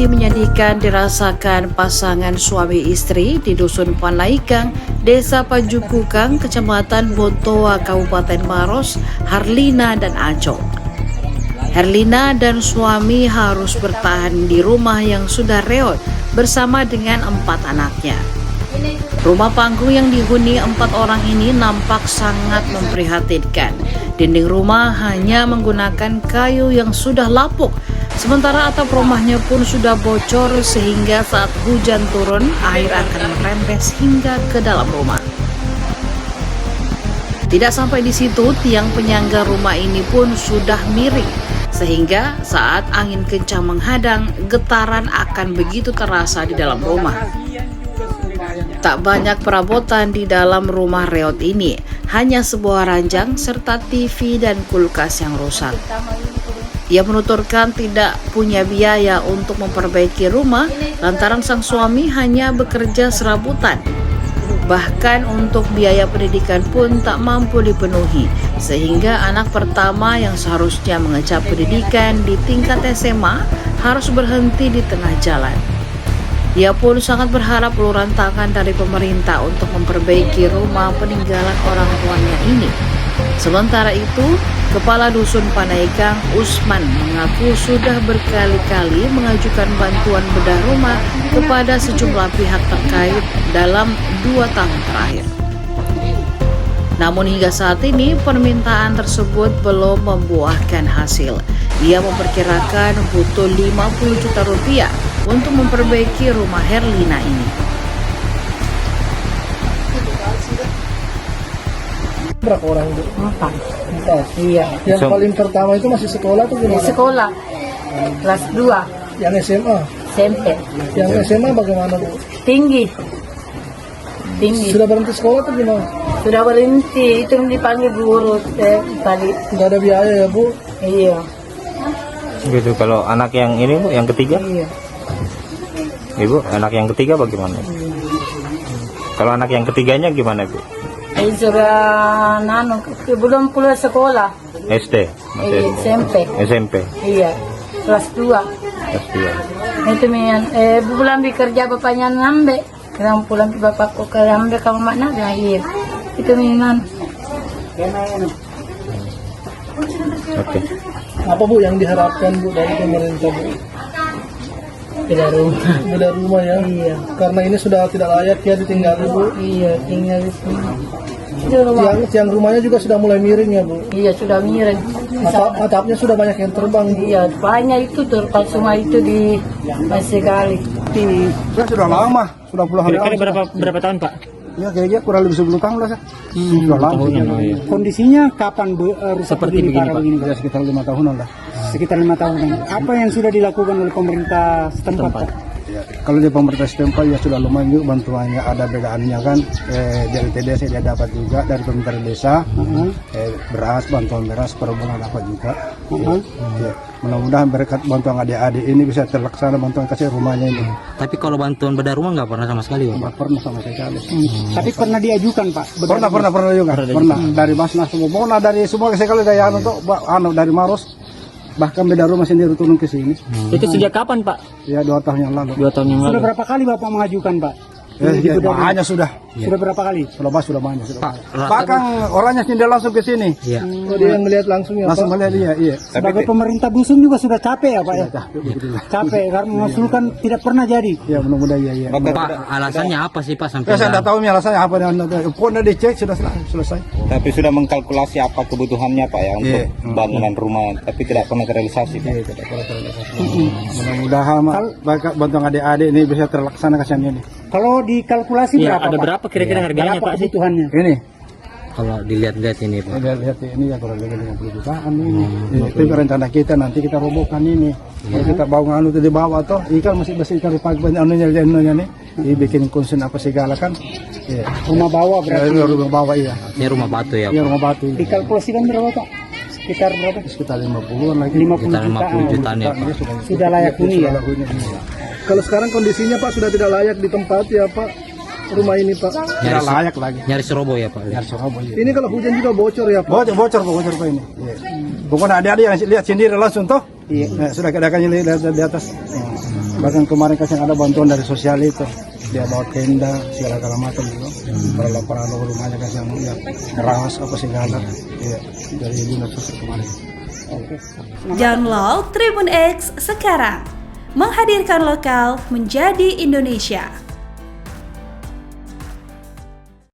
kondisi menyedihkan dirasakan pasangan suami istri di Dusun Panaikang, Desa Pajukukang, Kecamatan Bontoa, Kabupaten Maros, Harlina dan Aco. Herlina dan suami harus bertahan di rumah yang sudah reot bersama dengan 4 anaknya. Rumah panggung yang dihuni 4 orang ini nampak sangat memprihatinkan. Dinding rumah hanya menggunakan kayu yang sudah lapuk, sementara atap rumahnya pun sudah bocor sehingga saat hujan turun, air akan merembes hingga ke dalam rumah. Tidak sampai di situ, tiang penyangga rumah ini pun sudah miring, sehingga saat angin kencang menghadang, getaran akan begitu terasa di dalam rumah. Tak banyak perabotan di dalam rumah reot ini, hanya sebuah ranjang serta TV dan kulkas yang rusak. Ia menuturkan tidak punya biaya untuk memperbaiki rumah lantaran sang suami hanya bekerja serabutan. Bahkan untuk biaya pendidikan pun tak mampu dipenuhi, sehingga anak pertama yang seharusnya mengejar pendidikan di tingkat SMA harus berhenti di tengah jalan. Ia pun sangat berharap uluran tangan dari pemerintah untuk memperbaiki rumah peninggalan orang tuanya ini. Sementara itu, Kepala Dusun Panaikang Usman mengaku sudah berkali-kali mengajukan bantuan bedah rumah kepada sejumlah pihak terkait dalam 2 tahun terakhir. Namun hingga saat ini permintaan tersebut belum membuahkan hasil. Ia memperkirakan butuh 50 juta rupiah untuk memperbaiki rumah Herlina ini. Berapa orang itu? 4. Iya. Yang paling pertama itu masih sekolah tuh Di gimana? sekolah kelas 2 Yang SMA? SMP. Yang SMA bagaimana Bu? Tinggi. Sudah berhenti sekolah tuh gimana? Sudah berhenti, itu dipanggil guru tadi. Nggak ada biaya ya Bu? Iya. Gitu. Kalau anak yang ini Bu, yang ketiga? Iya. Ibu, anak yang ketiga bagaimana? Kalau anak yang ketiganya gimana Bu? Sudah belum pulang sekolah. SD? Masih SD? SMP. SMP? Iya. Kelas 2. Kelas 2. Itu pulang bekerja bapaknya ngambil. Kalau pulang bapakku ke ngambil kamu mana? Iya. Itu minuman. Oke. Apa Bu yang diharapkan Bu dari pemerintah Bu? Beda rumah. Beda rumah ya? Iya. Karena ini sudah tidak layak ya ditinggali Bu. Iya, tinggal di sini. Itu rumah. Tiang rumahnya juga sudah mulai miring ya Bu? Iya, sudah miring. Atapnya sudah banyak yang terbang Bu. Iya, banyak itu terlepas semua itu di masih kali. Ini sudah lama, sudah puluhan tahun. Berapa tahun Pak? Ya kayaknya kurang lebih 10 tahun lah. Sudah lama. Kondisinya kapan rusak Seperti begini, Pak? Ya, sekitar 5 tahunan lah. Sekitar 5 tahunan. Apa yang sudah dilakukan oleh pemerintah setempat, Pak? Ya, kalau di pemerintah setempat ya sudah lumayan juga bantuannya, ada bedaannya kan. Dari TDS dia dapat juga dari pemerintah desa. Beras, bantuan beras per bulan dapat juga. Ya, mudah-mudahan berkat bantuan adik-adik ini bisa terlaksana bantuan kasih rumahnya ini. Tapi kalau bantuan bedah rumah nggak pernah sama sekali Pak? Nggak pernah sama sekali. Tapi pernah diajukan, Pak? Pernah juga. Pernah dari Basnas semua, dari semua sekali dari dari Maros. Bahkan beda rumah sendiri turun ke sini. Itu sejak kapan Pak? Ya 2 tahun yang lalu. 2 tahun yang Sudah lalu. berapa kali Bapak mengajukan, Pak? Ya, banyak sudah. Sudah berapa kali? Sudah banyak. Pak, Bahkan orangnya sendiri langsung ke sini. Iya. Dia melihat langsung ya. Langsung melihat dia, iya. Sebagai pemerintah dusun juga sudah capek ya, Pak ya? Capek karena mengusulkan tidak pernah jadi. Ya mudah-mudahan iya. Pak, alasannya apa sih Pak sampai? Saya tidak tahu alasannya apa. Pokoknya dicek sudah selesai. Tapi sudah mengkalkulasi apa kebutuhannya Pak ya untuk bangunan rumah, tapi tidak pernah terrealisasi Pak. Mudah-mudahan bantuan adik-adik ini bisa terlaksana kasihannya nih. Kalau dikalkulasi Ya, berapa, ada Pak? berapa kira-kira harganya Berapa Pak sih? kebutuhannya? Ini Kalau dilihat-lihat ini Pak. lihat ini ya kurang lebih 50 jutaan ini. Itu rencana kita nanti kita robohkan ini. Kalau kita bawa itu di bawah toh ikan masih cari pagi anunya nih. Dibikin konsen apa segala kan. Iya. Rumah bawah berarti. Rumah bawah iya. Ini rumah batu ya Iya Pak? rumah batu. Dikalkulasikan berapa, Pak? Sekitar berapa? Sekitar 50-an lagi. 50 Sekitar 50 jutaan. jutaan ya Pak. Sudah layak huni ya? Kalau sekarang kondisinya Pak sudah tidak layak ditempati ya Pak rumah ini Pak. Tidak layak lagi. Nyari Serobo ya Pak? Ini kalau hujan juga bocor ya Pak. Bocor Pak ini. Iya. Pokoknya adik-adik yang lihat sendiri langsung toh. Iya. Sudah keadaannya lihat di atas. Bahkan kemarin kasih ada bantuan dari sosial itu, dia bawa tenda segala macam gitu. Para rumahnya kasih yang ya, beras apa segala, ya, dari dinas sosial kemarin. Download Tribun X sekarang, menghadirkan lokal menjadi Indonesia.